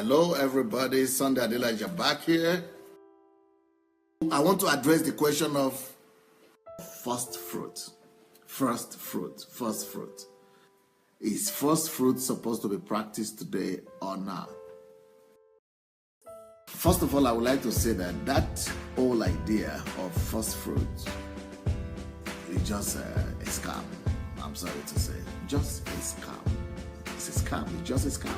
Hello everybody, Sunday Adelaja back here. I want to address the question of first fruit. First fruit. Is first fruit supposed to be practiced today or not? First of all, I would like to say that whole idea of first fruit is just a scam. I'm sorry to say, just a scam. It's a scam. It's just a scam.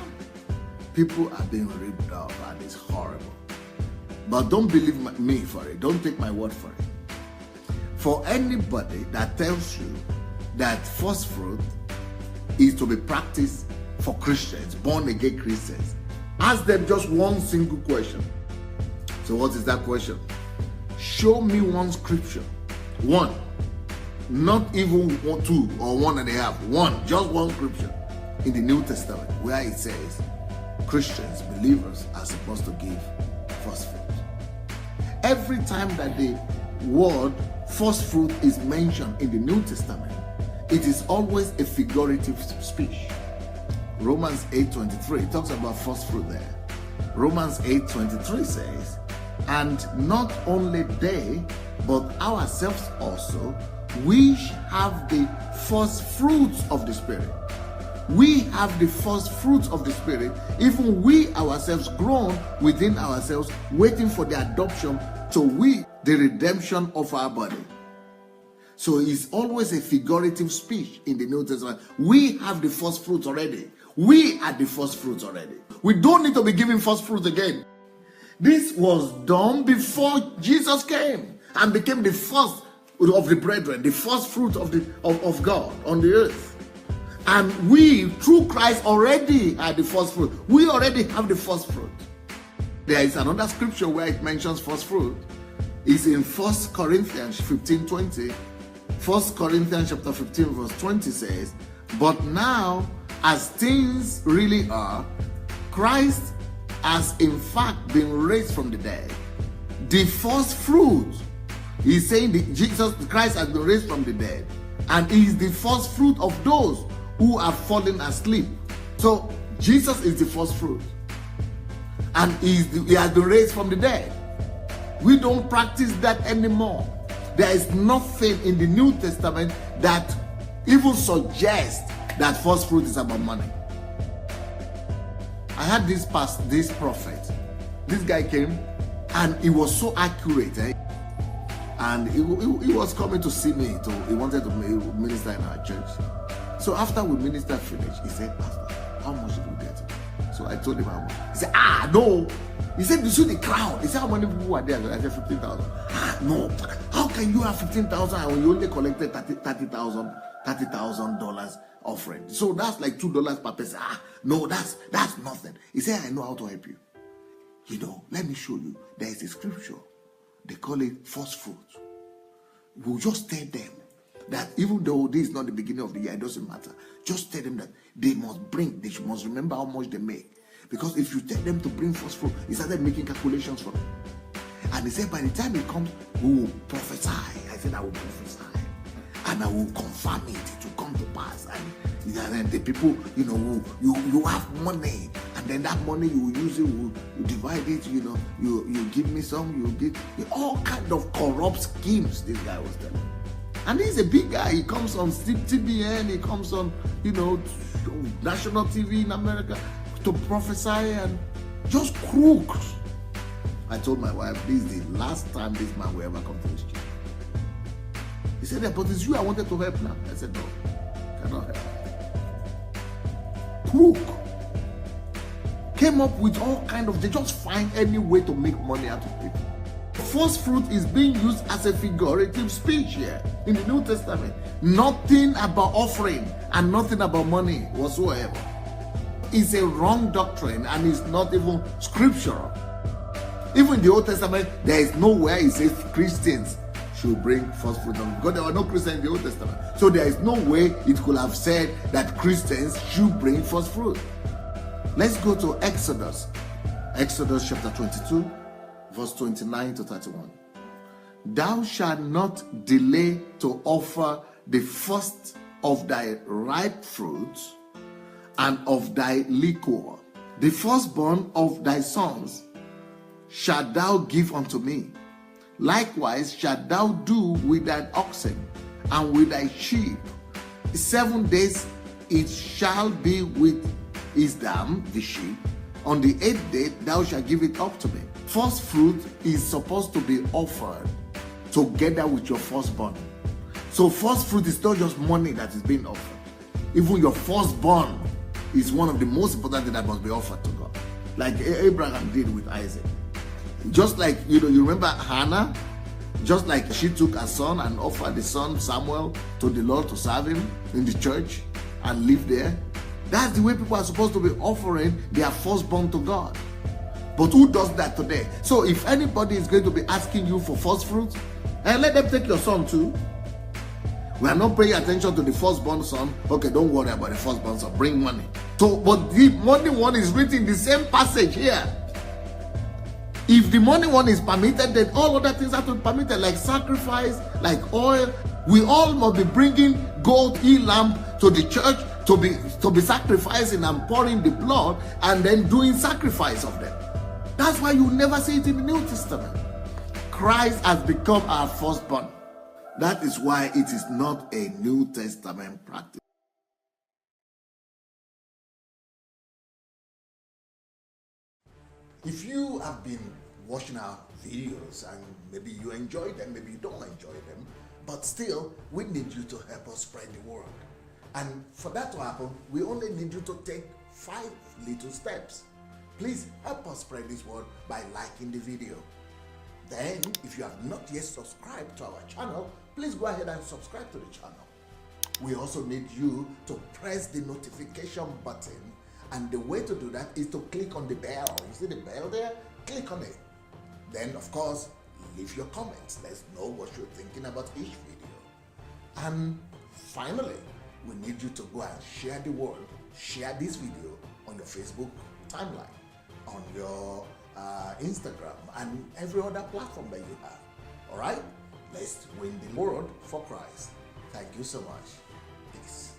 People are being ripped off and it's horrible. But don't believe me for it. Don't take my word for it. For anybody that tells you that first fruit is to be practiced for Christians, born again Christians, ask them just one single question. So what is that question? Show me one scripture. One. Not even one, two or one and a half. One. Just one scripture in the New Testament where it says Christians, believers are supposed to give first fruit. Every time that the word first fruit is mentioned in the New Testament, it is always a figurative speech. Romans 8:23 talks about first fruit there. Romans 8:23 says, and not only they, but ourselves also, we have the first fruits of the Spirit. We have the first fruits of the Spirit, even we ourselves grown within ourselves, waiting for the adoption to the redemption of our body. So it's always a figurative speech in the New Testament. We have the first fruits already. We are the first fruits already. We don't need to be giving first fruits again. This was done before Jesus came and became the first of the brethren, the first fruit of God on the earth. And we, through Christ, already are the first fruit. We already have the first fruit. There is another scripture where it mentions first fruit. It's in 1 Corinthians 15:20. 1 Corinthians chapter 15 verse 20 says, but now, as things really are, Christ has in fact been raised from the dead. The first fruit. He's saying that Jesus Christ has been raised from the dead. And he is the first fruit of those who are fallen asleep. So Jesus is the first fruit. And he has been raised from the dead. We don't practice that anymore. There is nothing in the New Testament that even suggests that first fruit is about money. I had this prophet. This guy came and he was so accurate. And he was coming to see me. He wanted to minister in our church. So after we ministered finished, he said, Pastor, how much did we get? So I told him how much. He said, no. He said, you see the crowd. He said, how many people were there? I said, 15,000. No. How can you have 15,000 and you only collected $30,000 offering? So that's like $2 per person. No, that's nothing. He said, I know how to help you. Let me show you. There is a scripture. They call it first fruit. We'll just tell them that even though this is not the beginning of the year, it doesn't matter. Just tell them that they must remember how much they make. Because if you tell them to bring first fruit, he started making calculations for them. And he said, by the time it comes, we will prophesy. I said, I will prophesy. And I will confirm it. It will come to pass. And then the people, you have money. And then that money you will use it, you divide it, you give me some, you give all kind of corrupt schemes this guy was telling. And he's a big guy. He comes on TBN, he comes on, national TV in America to prophesy and just crooks. I told my wife, this is the last time this man will ever come to this church. He said, yeah, but it's you I wanted to help now. I said, no, cannot help. Crook. Came up with all kind of, they just find any way to make money out of people. First fruit is being used as a figurative speech here in the New Testament. Nothing about offering and nothing about money whatsoever. It's a wrong doctrine and it's not even scriptural. Even in the Old Testament, there is nowhere it says Christians should bring first fruit because there were no Christians in the Old Testament. So there is no way it could have said that Christians should bring first fruit. Let's go to Exodus. Exodus chapter 22, verse 29 to 31. Thou shalt not delay to offer the first of thy ripe fruit and of thy liquor The firstborn of thy sons shalt thou give unto me. Likewise shalt thou do with thine oxen and with thy sheep. 7 days it shall be with his dam, the sheep. On the 8th day thou shalt give it up to me. First fruit is supposed to be offered together with your firstborn. So first fruit is not just money that is being offered. Even your firstborn is one of the most important things that must be offered to God. Like Abraham did with Isaac. Just like, you remember Hannah? Just like she took her son and offered the son Samuel to the Lord to serve him in the church and live there. That's the way people are supposed to be offering their firstborn to God. But who does that today? So if anybody is going to be asking you for first fruits, let them take your son too. We are not paying attention to the firstborn son. Okay, don't worry about the firstborn son. Bring money. So, but the money one is written in the same passage here. If the money one is permitted, then all other things have to be permitted, like sacrifice, like oil. We all must be bringing gold lamp to the church to be sacrificing and pouring the blood and then doing sacrifice of them. That's why you never see it in the New Testament. Christ has become our firstborn. That is why it is not a New Testament practice. If you have been watching our videos and maybe you enjoy them, maybe you don't enjoy them, but still, we need you to help us spread the word. And for that to happen, we only need you to take 5 little steps. Please help us spread this word by liking the video. Then, if you have not yet subscribed to our channel, please go ahead and subscribe to the channel. We also need you to press the notification button, and the way to do that is to click on the bell. You see the bell there? Click on it. Then, of course, leave your comments. Let's know what you're thinking about each video. And finally, we need you to go and share the word. Share this video on your Facebook timeline, on your Instagram, and every other platform that you have. All right? Let's win the world for Christ. Thank you so much. Peace.